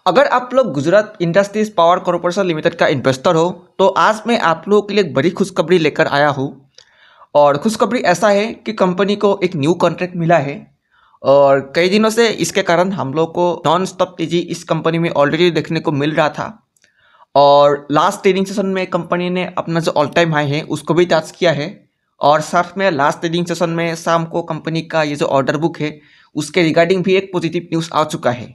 अगर आप लोग Gujarat industries power corporation limited का इन्वेस्टर हो तो आज मैं आप लोगों के लिए एक बड़ी खुशखबरी लेकर आया हूँ। और खुशखबरी ऐसा है कि कंपनी को एक न्यू कॉन्ट्रैक्ट मिला है और कई दिनों से इसके कारण हम लोग को नॉन स्टॉप तेजी इस कंपनी में ऑलरेडी देखने को मिल रहा था। और लास्ट ट्रेडिंग सेशन में कंपनी ने अपना जो ऑल टाइम हाई है उसको भी टच किया है। और साथ में लास्ट ट्रेडिंग सेशन में शाम को कंपनी का ये जो ऑर्डर बुक है उसके रिगार्डिंग भी एक पॉजिटिव न्यूज़ आ चुका है।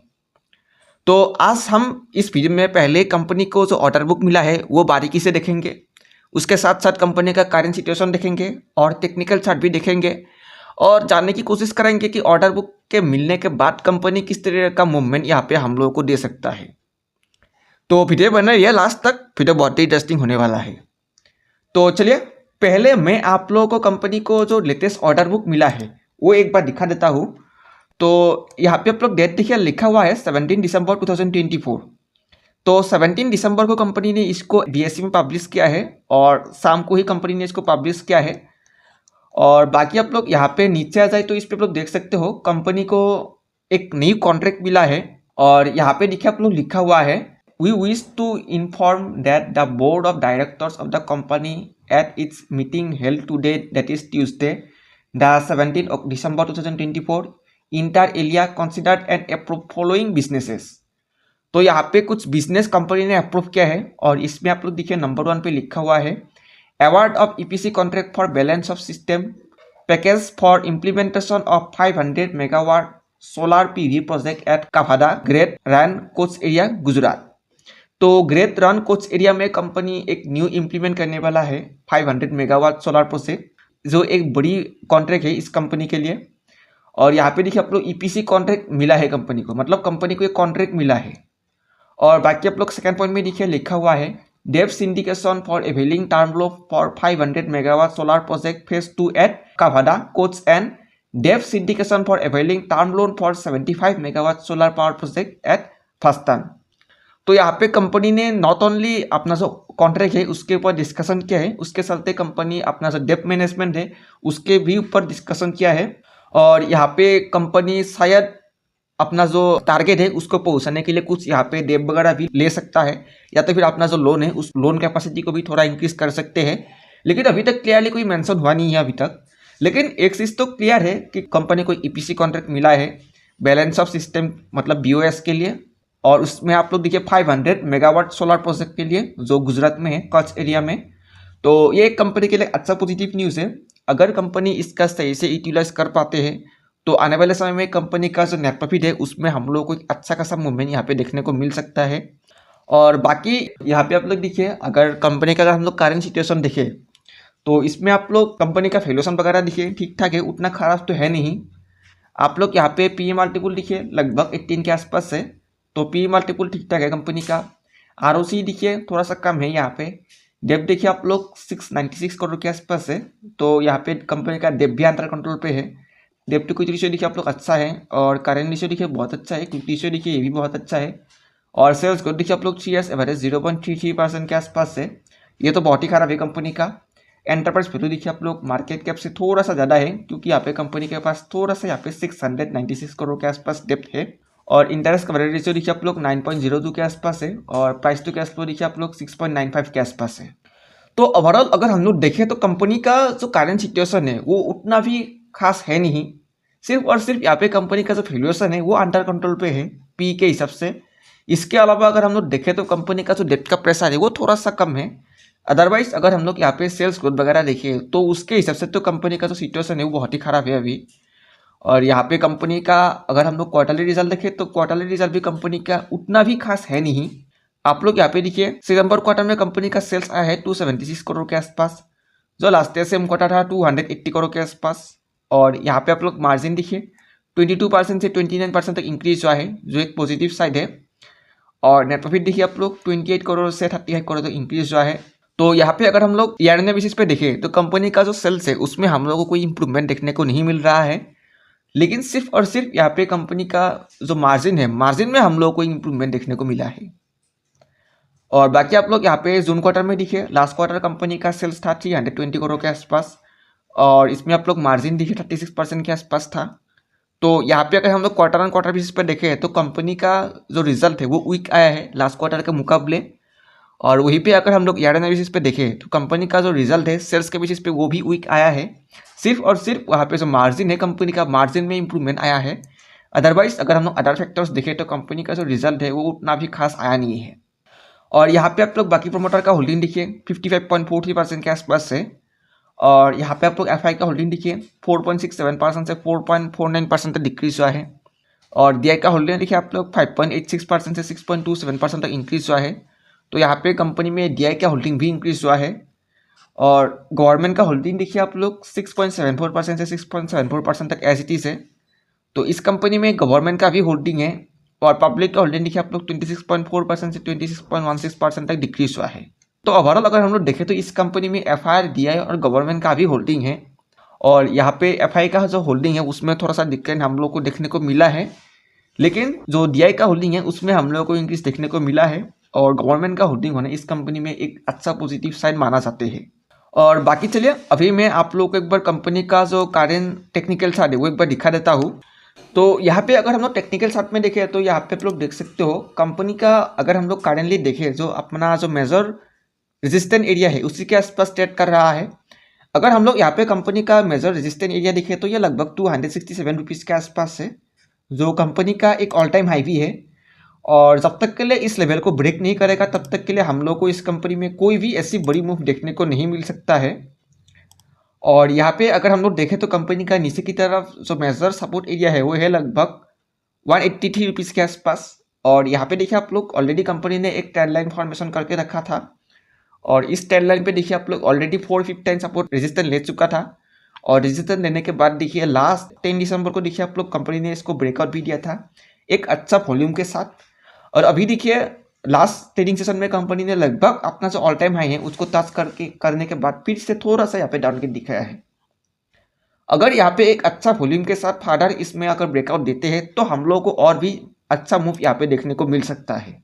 तो आज हम इस वीडियो में पहले कंपनी को जो ऑर्डर बुक मिला है वो बारीकी से देखेंगे, उसके साथ साथ कंपनी का करंट सिचुएशन देखेंगे और टेक्निकल चार्ट भी देखेंगे और जानने की कोशिश करेंगे कि ऑर्डर बुक के मिलने के बाद कंपनी किस तरह का मूवमेंट यहाँ पे हम लोगों को दे सकता है। तो वीडियो बना रही है लास्ट तक, वीडियो बहुत ही इंटरेस्टिंग होने वाला है। तो चलिए पहले मैं आप लोगों को कंपनी को जो लेटेस्ट ऑर्डर बुक मिला है वो एक बार दिखा देता हूँ। तो यहाँ पे आप लोग डेट देखिए, लिखा हुआ है 17 दिसंबर 2024। तो 17 दिसंबर को कंपनी ने इसको बीएसई में पब्लिश किया है और शाम को ही कंपनी ने इसको पब्लिश किया है। और बाकी आप लोग यहाँ पे नीचे आ जाए तो इस पे आप लोग देख सकते हो कंपनी को एक न्यू कॉन्ट्रैक्ट मिला है। और यहाँ पे देखिए आप लोग लिखा हुआ है, we wish to inform that the board of directors of the company at its meeting held today that is Tuesday the 17 of December 2024 inter alia considered and approve following businesses. तो यहाँ पे कुछ बिजनेस कंपनी ने approve किया है और इसमें आप लोग देखिए नंबर 1 पे लिखा हुआ है, award of EPC contract for balance of system package for implementation of 500 megawatt solar PV project at Khavda great Rann Kutch area Gujarat. तो ग्रेट रन कोच एरिया में कंपनी एक न्यू इम्प्लीमेंट करने वाला है 500 मेगावाट सोलर प्रोजेक्ट, जो एक बड़ी कॉन्ट्रैक्ट है इस कंपनी के लिए। और यहाँ पे देखिए आप लोग ईपीसी कॉन्ट्रैक्ट मिला है कंपनी को, मतलब कंपनी को एक कॉन्ट्रैक्ट मिला है। और बाकी आप लोग सेकंड पॉइंट में देखिए लिखा हुआ है, debt syndication for availing term loan for 500 megawatt solar project phase 2 at Khavda Kutch and debt syndication for availing term loan for 75 megawatt solar power project at फास्तान। तो यहाँ पे कंपनी ने नॉट ओनली अपना जो कॉन्ट्रैक्ट है उसके ऊपर डिस्कशन किया है, उसके चलते कंपनी अपना जो डेप मैनेजमेंट है उसके भी ऊपर डिस्कशन किया है। और यहाँ पे कंपनी शायद अपना जो टारगेट है उसको पहुंचाने के लिए कुछ यहाँ पे डेप वगैरह भी ले सकता है, या तो फिर अपना जो लोन है उस लोन कैपेसिटी को भी थोड़ा इंक्रीज कर सकते हैं। लेकिन अभी तक क्लियरली कोई मेंशन हुआ नहीं है अभी तक। लेकिन एक चीज़ तो क्लियर है कि कंपनी को ईपीसी कॉन्ट्रैक्ट मिला है बैलेंस ऑफ सिस्टम मतलब बीओएस के लिए, और उसमें आप लोग देखिए 500 मेगावाट सोलर प्रोजेक्ट के लिए जो गुजरात में है कच्छ एरिया में। तो ये कंपनी के लिए अच्छा पॉजिटिव न्यूज़ है। अगर कंपनी इसका सही से यूटिलाइज कर पाते हैं तो आने वाले समय में कंपनी का जो नेट प्रॉफिट है उसमें हम लोगों को एक अच्छा खासा मूवमेंट यहाँ पे देखने को मिल सकता है। और बाकी यहाँ पे आप लोग देखिए, अगर कंपनी का अगर हम लोग करंट सिचुएशन देखें तो इसमें आप लोग कंपनी का वैल्यूएशन वगैरह देखिए ठीक ठाक है, उतना खराब तो है नहीं। आप लोग यहाँ पे पी मल्टीपल देखिए लगभग 18 के आसपास है, तो पी मल्टीपल ठीक ठाक है कंपनी का। आरओसी देखिए थोड़ा सा कम है यहाँ पे। डेप देखिए आप लोग 696 करोड़ के आसपास है, तो यहाँ पे कंपनी का डेप भी अंडर कंट्रोल पे है। डेप टू क्विक रेशियो देखिए आप लोग अच्छा है, और करेंट रेशियो देखिए बहुत अच्छा है, क्विक रेशियो देखिए ये भी बहुत अच्छा है। और सेल्स ग्रोथ देखिए आप लोग 3 ईयर्स एवरेज 0.33% के आसपास है, ये तो बहुत ही खराब है कंपनी का। एंटरप्राइज वैल्यू देखिए आप लोग मार्केट कैप से थोड़ा सा ज़्यादा है, क्योंकि यहाँ पे कंपनी के पास थोड़ा सा यहाँ पे 696 करोड़ के आसपास डेप्थ है। और इंटरेस्ट कवरेज रेशियो देखिए आप लोग 9.02 के आसपास है, और प्राइस टू कैश फ्लो देखिए आप लोग 6.95 के आसपास है। तो ओवरऑल अगर हम लोग देखें तो कंपनी का जो करंट सिचुएशन है वो उतना भी खास है नहीं, सिर्फ और सिर्फ यहाँ पे कंपनी का जो वैल्यूएशन है वो अंडर कंट्रोल पे है पी के हिसाब से। इसके अलावा अगर हम लोग देखें तो कंपनी का जो डेट का प्रेशर है वो थोड़ा सा कम है। अदरवाइज अगर हम लोग यहाँ पे सेल्स ग्रोथ वगैरह देखें तो उसके हिसाब से तो कंपनी का जो सिचुएशन है वो बहुत ही खराब है अभी। और यहाँ पे कंपनी का अगर हम लोग क्वार्टरली रिजल्ट देखें तो क्वार्टरली रिजल्ट भी कंपनी का उतना भी खास है नहीं। आप लोग यहाँ पे देखिए सितंबर क्वार्टर में कंपनी का सेल्स आया है 276 करोड़ के आसपास, जो लास्ट ईयर सेम क्वार्टर था 280 करोड़ के आसपास। और यहाँ पे आप लोग मार्जिन देखिए 22% से 29% तक इंक्रीज हुआ है, जो एक पॉजिटिव साइड है। और नेट प्रॉफिट देखिए आप लोग 28 करोड़ से 35 करोड़ तक इंक्रीज हुआ है। तो यहाँ पे अगर हम लोग ईयर बेसिस पे देखें तो कंपनी का जो सेल्स है उसमें हम लोगों को कोई इंप्रूवमेंट देखने को नहीं मिल रहा है, लेकिन सिर्फ और सिर्फ यहाँ पे कंपनी का जो मार्जिन है मार्जिन में हम लोगों को इंप्रूवमेंट देखने को मिला है। और बाकी आप लोग यहाँ पे जून क्वार्टर में देखिए लास्ट क्वार्टर कंपनी का सेल्स था 320 करोड़ के आसपास, और इसमें आप लोग मार्जिन देखिए 36% के आसपास था। तो यहाँ पे अगर हम लोग क्वार्टर ऑन क्वार्टर बेसिस पर देखें तो कंपनी का जो रिजल्ट है वो वीक आया है लास्ट क्वार्टर के मुकाबले। और वहीं पे अगर हम लोग ईयर बेसिस पे देखें तो कंपनी का जो रिजल्ट है सेल्स के बेसिस पे वो भी वीक आया है। सिर्फ और सिर्फ वहाँ पे जो मार्जिन है कंपनी का मार्जिन में इंप्रूवमेंट आया है। अदरवाइज अगर हम लोग अदर फैक्टर्स देखें तो कंपनी का जो रिजल्ट है वो उतना भी खास आया नहीं है। और यहाँ पे आप लोग बाकी प्रोमोटर का होल्डिंग देखिए 55.43% के आसपास है। और यहाँ पे आप लोग एफआई का होल्डिंग देखिए 4.67% से 4.49% तक डिक्रीज हुआ है। और डीआई का होल्डिंग देखिए आप लोग 5.86% से 6.27% तक इंक्रीज हुआ है। तो यहाँ पे कंपनी में डीआई का होल्डिंग भी इंक्रीज हुआ है। और गवर्नमेंट का होल्डिंग देखिए आप लोग 6.74% से 6.74% तक एज इट इज़ है। तो इस कंपनी में गवर्नमेंट का भी होल्डिंग है। और पब्लिक का होल्डिंग देखिए आप लोग 26.4% से 26.16% तक डिक्रीज हुआ है। तो ओवरऑल अगर हम लोग देखें तो इस कंपनी में एफआईआर डीआई और गवर्नमेंट का भी होल्डिंग है। और यहाँ पे एफआई का जो होल्डिंग है उसमें थोड़ा सा डिक्लाइन हम लोग को देखने को मिला है। लेकिन जो डीआई का होल्डिंग है उसमें हम लोगों को इंक्रीज देखने को मिला है। और गवर्नमेंट का होल्डिंग होना इस कंपनी में एक अच्छा पॉजिटिव साइन माना जाते हैं। और बाकी चलिए अभी मैं आप लोगों को एक बार कंपनी का जो करेंट टेक्निकल चार्ट है वो एक बार दिखा देता हूँ। तो यहाँ पे अगर हम लोग टेक्निकल चार्ट में देखें तो यहाँ पे आप लोग देख सकते हो कंपनी का अगर हम लोग करेंटली देखें जो अपना जो मेजर रेजिस्टेंट एरिया है उसी के आसपास ट्रेड कर रहा है। अगर हम लोग यहाँ पे कंपनी का मेजर रेजिस्टेंट एरिया देखें तो ये लगभग 267 रुपीज़ के आसपास है, जो कंपनी का एक ऑल टाइम हाई भी है। और जब तक के लिए इस लेवल को ब्रेक नहीं करेगा तब तक के लिए हम लोग को इस कंपनी में कोई भी ऐसी बड़ी मूव देखने को नहीं मिल सकता है। और यहाँ पे अगर हम लोग देखें तो कंपनी का नीचे की तरफ जो मेजर सपोर्ट एरिया है वो है लगभग 183 रुपीज़ के आसपास। और यहाँ पे देखिए आप लोग ऑलरेडी कंपनी ने एक ट्रेंड लाइन फॉर्मेशन करके रखा था। और इस ट्रेंड लाइन पे देखिए आप लोग ऑलरेडी 415 सपोर्ट रेजिस्टेंस ले चुका था। और रेजिस्टेंस लेने के बाद देखिए लास्ट 10 दिसंबर को देखिए आप लोग कंपनी ने इसको ब्रेकआउट भी दिया था एक अच्छा वॉल्यूम के साथ। और अभी देखिए लास्ट ट्रेडिंग सेशन में कंपनी ने लगभग अपना जो ऑल टाइम हाई है उसको टच करने के बाद फिर से थोड़ा सा यहाँ पे डाउनग्रेड दिखाया है। अगर यहाँ पे एक अच्छा वॉल्यूम के साथ फादर इसमें अगर ब्रेकआउट देते हैं तो हम लोगों को और भी अच्छा मूव यहाँ पे देखने को मिल सकता है।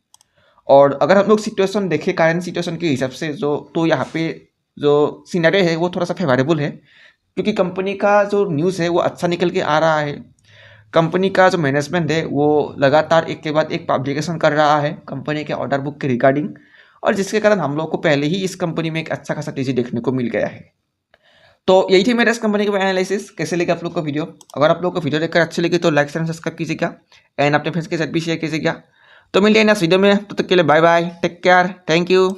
और अगर हम लोग सिचुएशन देखें करंट सिचुएशन के हिसाब से जो तो यहाँ पे जो सिनेरियो है वो थोड़ा सा फेवरेबल है, क्योंकि कंपनी का जो न्यूज़ है वो अच्छा निकल के आ रहा है। कंपनी का जो मैनेजमेंट है वो लगातार एक के बाद एक पब्लिकेशन कर रहा है कंपनी के ऑर्डर बुक के रिगार्डिंग, और जिसके कारण हम लोग को पहले ही इस कंपनी में एक अच्छा खासा तेजी देखने को मिल गया है। तो यही थी मेरे इस कंपनी का एनालिसिस। कैसे लगे आप लोग को वीडियो? अगर आप लोग को वीडियो देखकर अच्छी लगी तो लाइक शेयर सब्सक्राइब कीजिएगा एंड अपने फ्रेंड्स के साथ भी शेयर कीजिएगा। तो मिलते हैं नेक्स्ट वीडियो में, तब तक के लिए bye bye, take care, thank you.